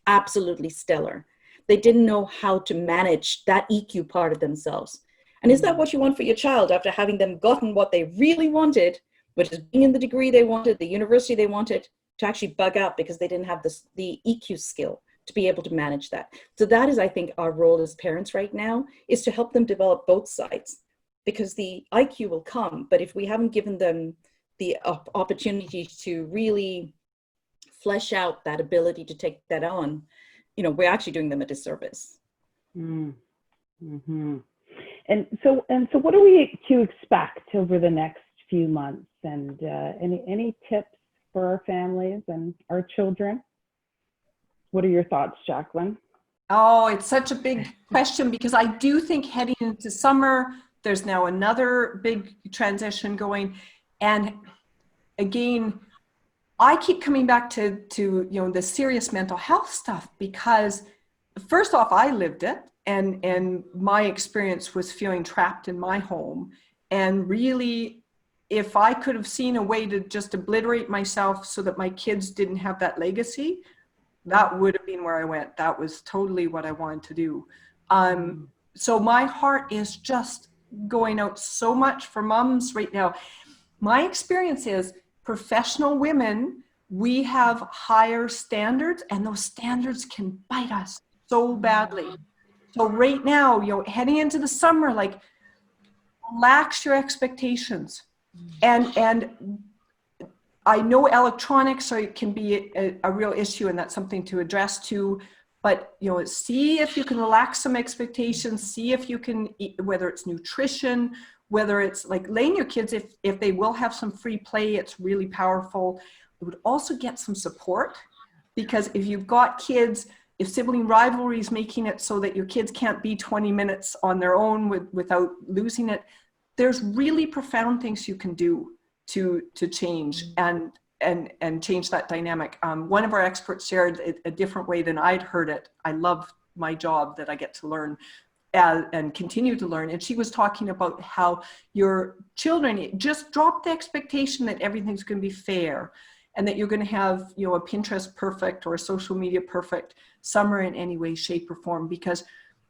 absolutely stellar. They didn't know how to manage that EQ part of themselves. And is that what you want for your child after having them gotten what they really wanted, which is being in the degree they wanted, the university they wanted, to actually bug out because they didn't have the EQ skill to be able to manage that? So that is, I think, our role as parents right now, is to help them develop both sides, because the IQ will come, but if we haven't given them the opportunity to really flesh out that ability to take that on, we're actually doing them a disservice. Mm-hmm. And so what are we to expect over the next few months? And any tips for our families and our children? What are your thoughts, Jacqueline? Oh, it's such a big question because I do think heading into summer, there's now another big transition going. And again, I keep coming back to the serious mental health stuff because first off, I lived it and my experience was feeling trapped in my home. And really, if I could have seen a way to just obliterate myself so that my kids didn't have that legacy, that would have been where I went. That was totally what I wanted to do. So my heart is just going out so much for moms right now. My experience is professional women, we have higher standards and those standards can bite us so badly. So right now, heading into the summer, like, relax your expectations. And I know electronics can be a real issue, and that's something to address too. But see if you can relax some expectations. See if you can eat, whether it's nutrition, whether it's like letting your kids, if they will have some free play, it's really powerful. It would also get some support, because if you've got kids, if sibling rivalry is making it so that your kids can't be 20 minutes on their own without losing it, there's really profound things you can do to change and change that dynamic. One of our experts shared a different way than I'd heard it. I love my job that I get to learn and continue to learn. And she was talking about how your children just drop the expectation that everything's going to be fair, and that you're going to have, a Pinterest perfect or a social media perfect summer in any way, shape, or form. Because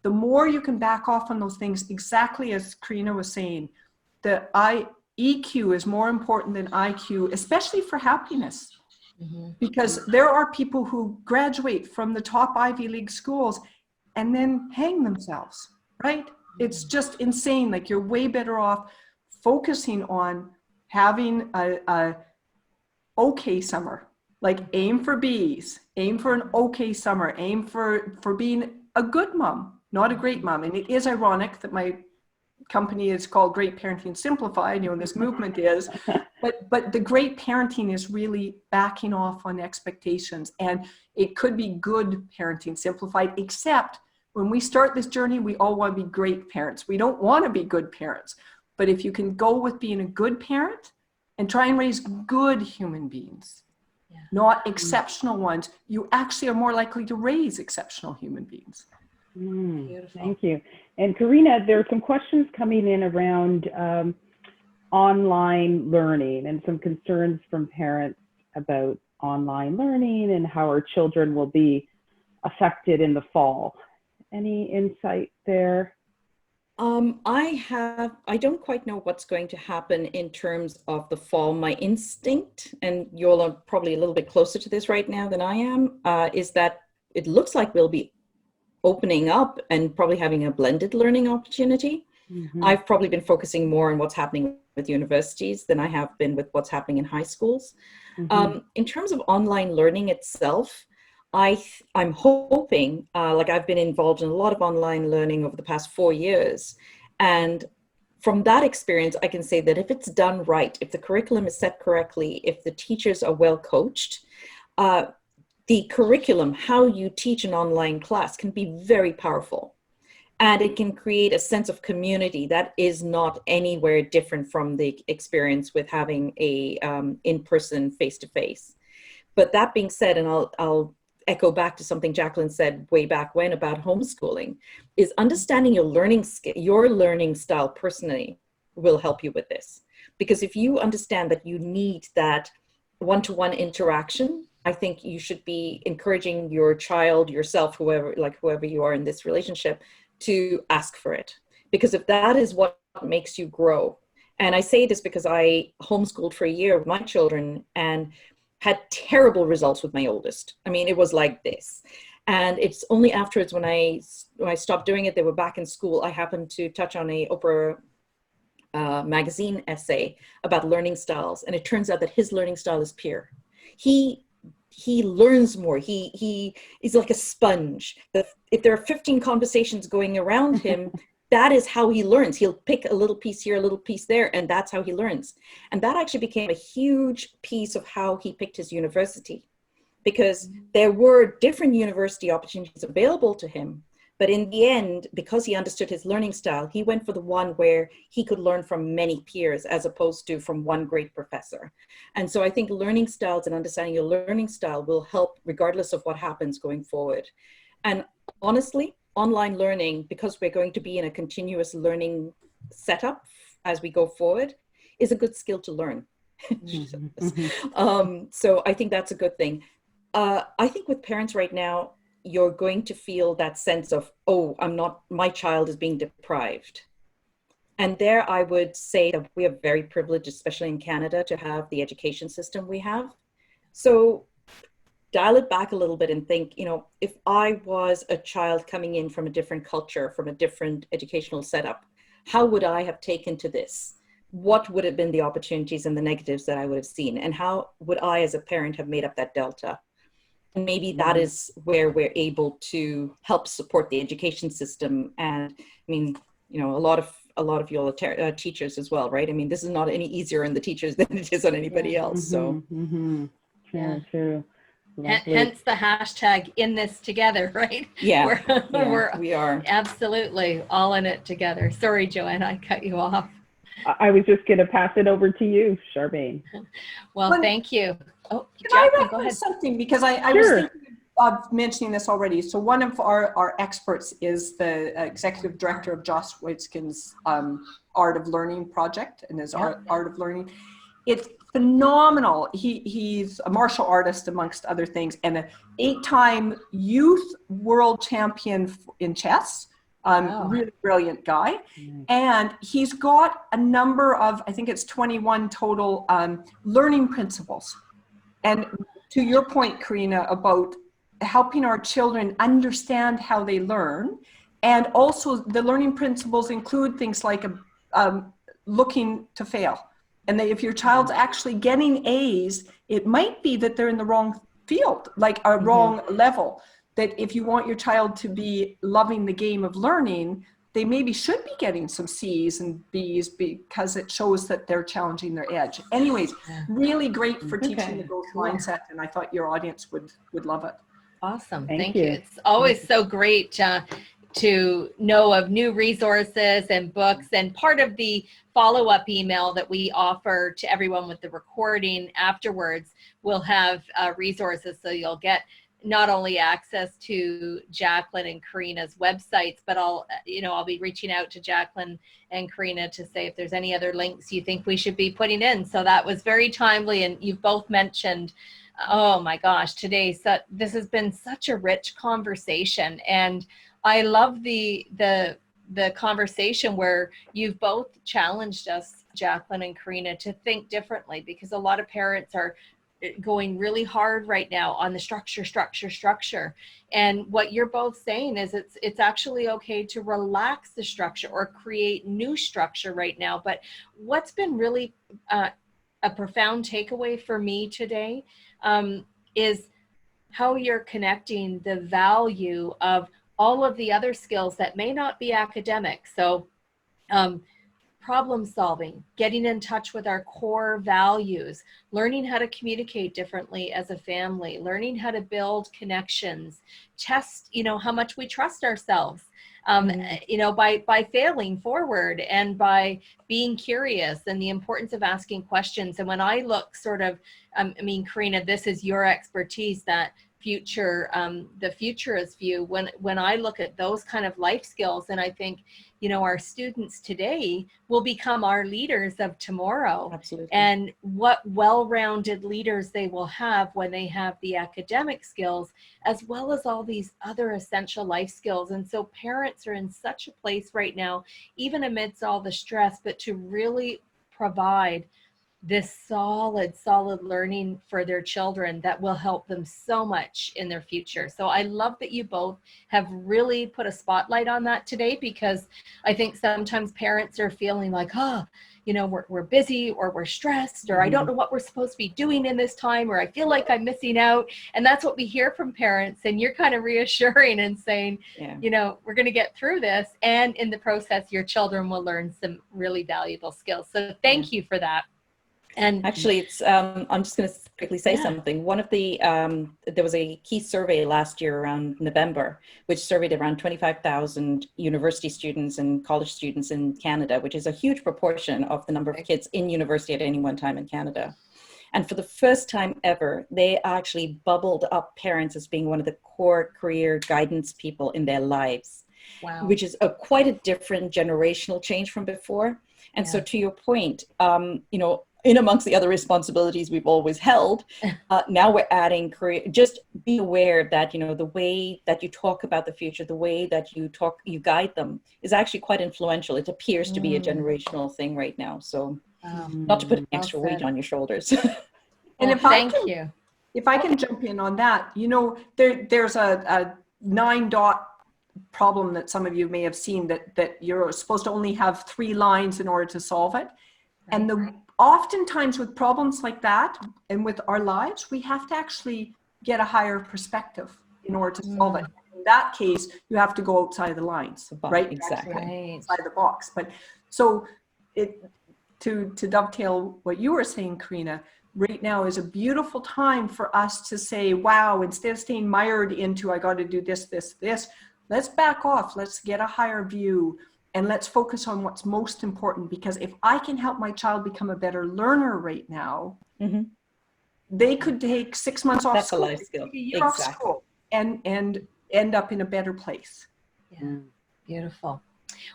the more you can back off on those things, exactly as Karina was saying, the EQ is more important than IQ, especially for happiness. Because there are people who graduate from the top Ivy League schools and then hang themselves, right? It's just insane. Like, you're way better off focusing on having a okay summer. Like, aim for B's, aim for an okay summer, aim for being a good mom, not a great mom. And it is ironic that my company is called Great Parenting Simplified, and this movement is, but the great parenting is really backing off on expectations. And it could be good parenting simplified, except when we start this journey, we all want to be great parents. We don't want to be good parents. But if you can go with being a good parent and try and raise good human beings, not exceptional ones, you actually are more likely to raise exceptional human beings. Thank you. And Karina, there are some questions coming in around online learning and some concerns from parents about online learning and how our children will be affected in the fall. Any insight there? I don't quite know what's going to happen in terms of the fall. My instinct, and you're probably a little bit closer to this right now than I am, is that it looks like we'll be opening up and probably having a blended learning opportunity. I've probably been focusing more on what's happening with universities than I have been with what's happening in high schools. In terms of online learning itself, I'm hoping, like, I've been involved in a lot of online learning over the past 4 years. And from that experience, I can say that if it's done right, if the curriculum is set correctly, if the teachers are well coached, the curriculum, how you teach an online class, can be very powerful. And it can create a sense of community that is not anywhere different from the experience with having a in-person face-to-face. But that being said, and I'll echo back to something Jacqueline said way back when about homeschooling, is understanding your learning style personally will help you with this. Because if you understand that you need that one-to-one interaction, I think you should be encouraging your child, yourself, whoever you are in this relationship, to ask for it. Because if that is what makes you grow, and I say this because I homeschooled for a year with my children and had terrible results with my oldest. I mean, it was like this. And it's only afterwards when I stopped doing it, they were back in school, I happened to touch on a Oprah magazine essay about learning styles. And it turns out that his learning style is peer. He learns more. He is like a sponge. If there are 15 conversations going around him, that is how he learns. He'll pick a little piece here, a little piece there, and that's how he learns. And that actually became a huge piece of how he picked his university, because there were different university opportunities available to him. But in the end, because he understood his learning style, he went for the one where he could learn from many peers as opposed to from one great professor. And so I think learning styles and understanding your learning style will help regardless of what happens going forward. And honestly, online learning, because we're going to be in a continuous learning setup as we go forward, is a good skill to learn. So I think that's a good thing. I think with parents right now, you're going to feel that sense of, oh, my child is being deprived. And there I would say that we are very privileged, especially in Canada, to have the education system we have. So dial it back a little bit and think, if I was a child coming in from a different culture, from a different educational setup, how would I have taken to this? What would have been the opportunities and the negatives that I would have seen? And how would I as a parent have made up that delta? And maybe that is where we're able to help support the education system. And I mean, a lot of you all are teachers as well, right? I mean, this is not any easier on the teachers than it is on anybody else. So True. Hence the hashtag in this together, right? Yeah, we are absolutely all in it together. Sorry, Joanna, I cut you off. I was just going to pass it over to you, Charmaine. Well, thank you. Oh, can I reference something? Because I was thinking of mentioning this already. So one of our experts is the executive director of Joss Waitzkin's Art of Learning project and his Art of Learning. It's phenomenal. He's a martial artist, amongst other things, and an 8-time youth world champion in chess. Really brilliant guy. And he's got a number of, I think it's 21 total learning principles. And to your point, Karina, about helping our children understand how they learn. And also the learning principles include things like looking to fail. And that if your child's actually getting A's, it might be that they're in the wrong field, like a wrong level. That if you want your child to be loving the game of learning, they maybe should be getting some C's and B's because it shows that they're challenging their edge. Anyways, really great for teaching the growth mindset, and I thought your audience would love it. Awesome. Thank you. It's always so great to know of new resources and books, and part of the follow-up email that we offer to everyone with the recording afterwards will have resources, so you'll get not only access to Jacqueline and Karina's websites, but I'll be reaching out to Jacqueline and Karina to say if there's any other links you think we should be putting in. So that was very timely, and you've both mentioned, oh my gosh, today this has been such a rich conversation, and I love the conversation where you've both challenged us, Jacqueline and Karina, to think differently, because a lot of parents are going really hard right now on the structure. And what you're both saying is it's actually okay to relax the structure or create new structure right now. But what's been really a profound takeaway for me today is how you're connecting the value of all of the other skills that may not be academic. So problem solving, getting in touch with our core values, learning how to communicate differently as a family, learning how to build connections, test, how much we trust ourselves, by failing forward and by being curious, and the importance of asking questions. And when I look Karina, this is your expertise, that the futurist view. When I look at those kind of life skills, and I think, our students today will become our leaders of tomorrow. Absolutely. And what well-rounded leaders they will have when they have the academic skills, as well as all these other essential life skills. And so parents are in such a place right now, even amidst all the stress, but to really provide this solid learning for their children that will help them so much in their future. So I love that you both have really put a spotlight on that today, because I think sometimes parents are feeling like, we're busy, or we're stressed, or I don't know what we're supposed to be doing in this time, or I feel like I'm missing out. And that's what we hear from parents. And you're kind of reassuring and saying, we're going to get through this. And in the process, your children will learn some really valuable skills. So thank you for that. And actually, it's I'm just going to quickly say something. One of the there was a key survey last year around November, which surveyed around 25,000 university students and college students in Canada, which is a huge proportion of the number of kids in university at any one time in Canada. And for the first time ever, they actually bubbled up parents as being one of the core career guidance people in their lives. Wow. Which is quite a different generational change from before. And so to your point, in amongst the other responsibilities we've always held, now we're adding career. Just be aware that, the way that you talk about the future, the way that you guide them is actually quite influential. It appears to be a generational thing right now. So not to put an extra weight on your shoulders. And if thank you. If I can jump in on that, you know, there's a 9-dot problem that some of you may have seen, that you're supposed to only have 3 lines in order to solve it. And oftentimes with problems like that and with our lives, we have to actually get a higher perspective in order to solve it. In that case, you have to go outside the lines, right? Exactly. Outside the box. But so to dovetail what you were saying, Karina, right now is a beautiful time for us to say, wow, instead of staying mired into, I got to do this, this, this, let's back off. Let's get a higher view and let's focus on what's most important. Because if I can help my child become a better learner right now, they could take 6 months off school, a life skill. a year off school, and end up in a better place. Yeah, beautiful.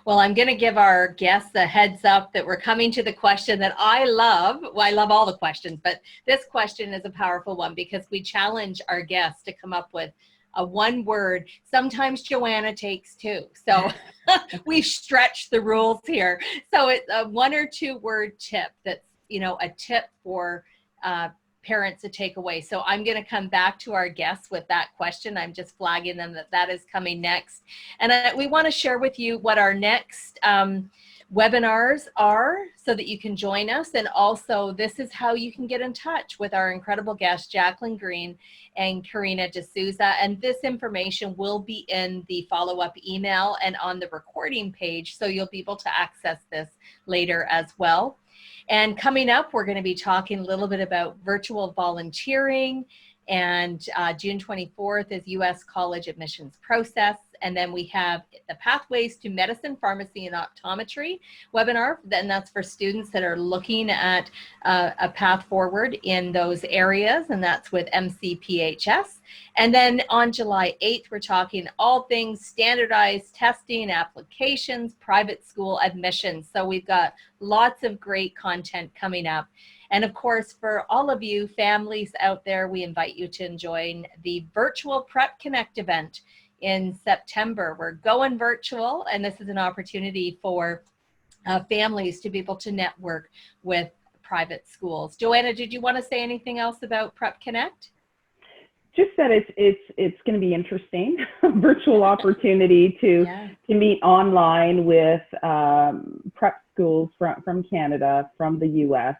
Well, I'm going to give our guests a heads up that we're coming to the question that I love. Well, I love all the questions, but this question is a powerful one because we challenge our guests to come up with a 1 word. Sometimes Joanna takes 2. So we stretch the rules here. So it's a 1 or 2 word tip that's, you know, a tip for parents to take away. So I'm going to come back to our guests with that question. I'm just flagging them that is coming next. And we want to share with you what our next webinars are so that you can join us. And also, this is how you can get in touch with our incredible guests, Jacqueline Green and Karina D'Souza. And this information will be in the follow-up email and on the recording page. So you'll be able to access this later as well. And coming up, we're going to be talking a little bit about virtual volunteering, and June 24th is U.S. college admissions process. And then we have the Pathways to Medicine, Pharmacy, and Optometry webinar. Then that's for students that are looking at a path forward in those areas, and that's with MCPHS. And then on July 8th, we're talking all things standardized testing, applications, private school admissions. So we've got lots of great content coming up. And of course, for all of you families out there, we invite you to join the virtual Prep Connect event in September. We're going virtual, and this is an opportunity for families to be able to network with private schools. Joanna, did you want to say anything else about Prep Connect? Just that it's going to be interesting, virtual opportunity to meet online with prep schools from Canada, from the U.S.,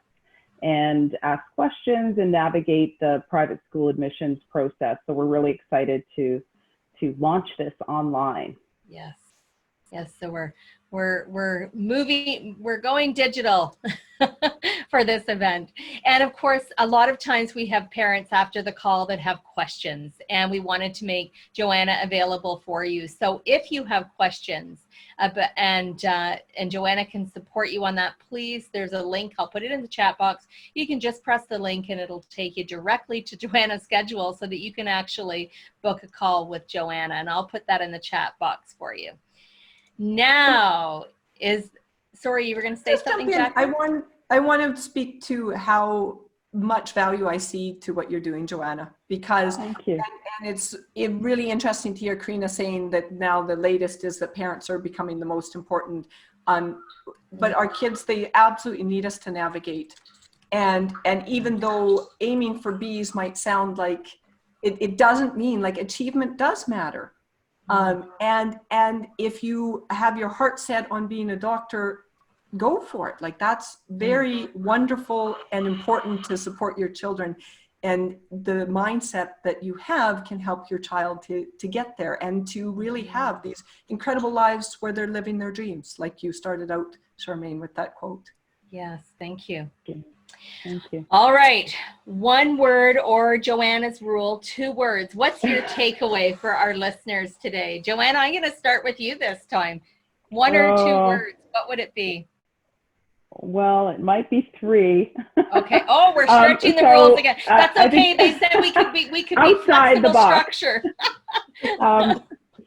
and ask questions and navigate the private school admissions process. So we're really excited to launch this online. Yes. So we're moving, we're going digital for this event. And of course, a lot of times we have parents after the call that have questions, and we wanted to make Joanna available for you. So if you have questions and Joanna can support you on that, please, there's a link. I'll put it in the chat box. You can just press the link and it'll take you directly to Joanna's schedule so that you can actually book a call with Joanna. And I'll put that in the chat box for you. Now sorry, you were going to say Just something, jump in. Jacqueline? I want to speak to how much value I see to what you're doing, Joanna, because Thank you. and it's really interesting to hear Karina saying that now the latest is that parents are becoming the most important. But our kids, they absolutely need us to navigate. And even though aiming for B's might sound like it doesn't mean, like, achievement does matter. And if you have your heart set on being a doctor, go for it. Like, that's very wonderful and important to support your children. And the mindset that you have can help your child to get there and to really have these incredible lives where they're living their dreams, like you started out, Charmaine, with that quote. Yes, thank you. Thank you. All right, 1 word, or Joanna's rule, 2 words. What's your takeaway for our listeners today? Joanna, I'm going to start with you this time. 1 or 2 words, what would it be? Well, it might be 3. Okay. Oh, we're stretching the rules again. That's okay. They said we could be outside the flexible box. structure.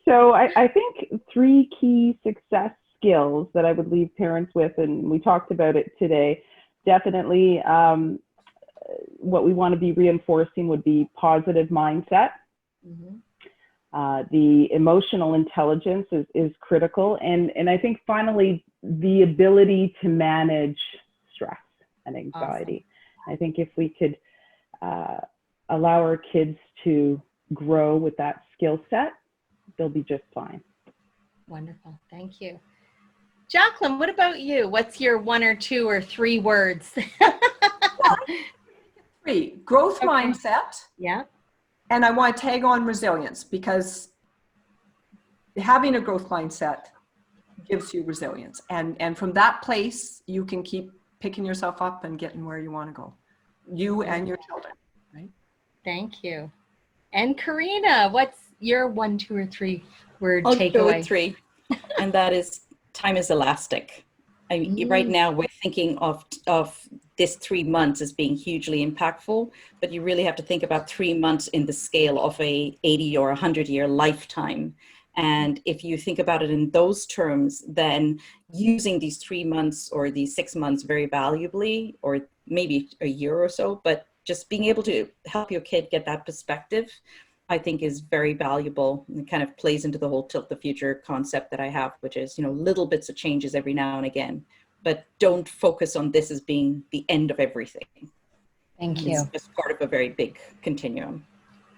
So I think 3 key success skills that I would leave parents with, and we talked about it today. Definitely, what we want to be reinforcing would be positive mindset. The emotional intelligence is critical, and I think finally the ability to manage stress and anxiety. Awesome. I think if we could allow our kids to grow with that skill set, they'll be just fine. Wonderful. Thank you. Jacqueline, what about you? What's your 1 or 2 or 3 words? 3, growth Okay. mindset. Yeah. And I want to tag on resilience, because having a growth mindset gives you resilience. And from that place, you can keep picking yourself up and getting where you want to go. You and your children, right? Thank you. And Karina, what's your 1, 2, or 3 word I'll go takeaway? with 3, and that is time is elastic. I mean, right now we're thinking of this 3 months as being hugely impactful, but you really have to think about 3 months in the scale of a 80 or 100-year lifetime. And if you think about it in those terms, then using these 3 months or these 6 months very valuably, or maybe a year or so, but just being able to help your kid get that perspective, I think is very valuable, and kind of plays into the whole tilt the future concept that I have, which is, little bits of changes every now and again, but don't focus on this as being the end of everything. Thank you. It's just part of a very big continuum.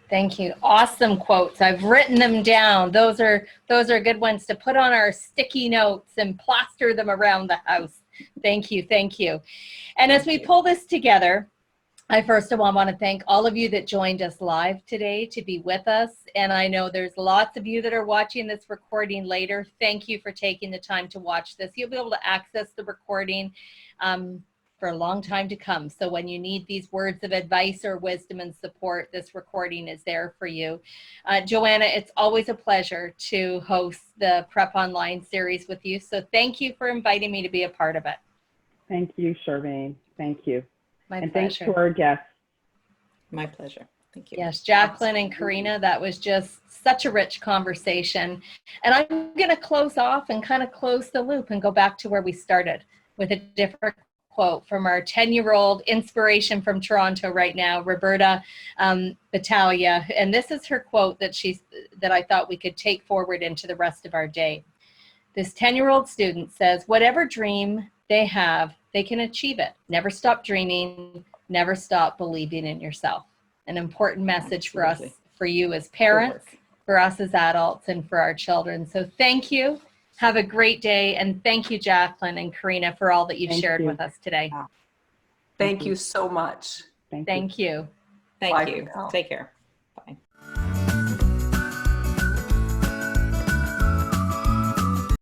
Thank you. Awesome quotes. I've written them down. Those are good ones to put on our sticky notes and plaster them around the house. Thank you. Thank you. And as we pull this together, I first of all want to thank all of you that joined us live today to be with us. And I know there's lots of you that are watching this recording later. Thank you for taking the time to watch this. You'll be able to access the recording for a long time to come. So when you need these words of advice or wisdom and support, this recording is there for you. Joanna, it's always a pleasure to host the PrepOnline series with you. So thank you for inviting me to be a part of it. Thank you, Charmaine. Thank you. And thanks to our guests. My pleasure. Thank you. Yes, Jacqueline and Karina, that was just such a rich conversation. And I'm going to close off and kind of close the loop and go back to where we started with a different quote from our 10-year-old inspiration from Toronto right now, Roberta Battaglia. And this is her quote that I thought we could take forward into the rest of our day. This 10-year-old student says, whatever dream they have, they can achieve it. Never stop dreaming, never stop believing in yourself. An important message for us, for you as parents, for us as adults, and for our children. So thank you. Have a great day. And thank you, Jacqueline and Karina, for all that you've shared with us today. Thank you so much. Thank you. Thank you. Take care. Bye.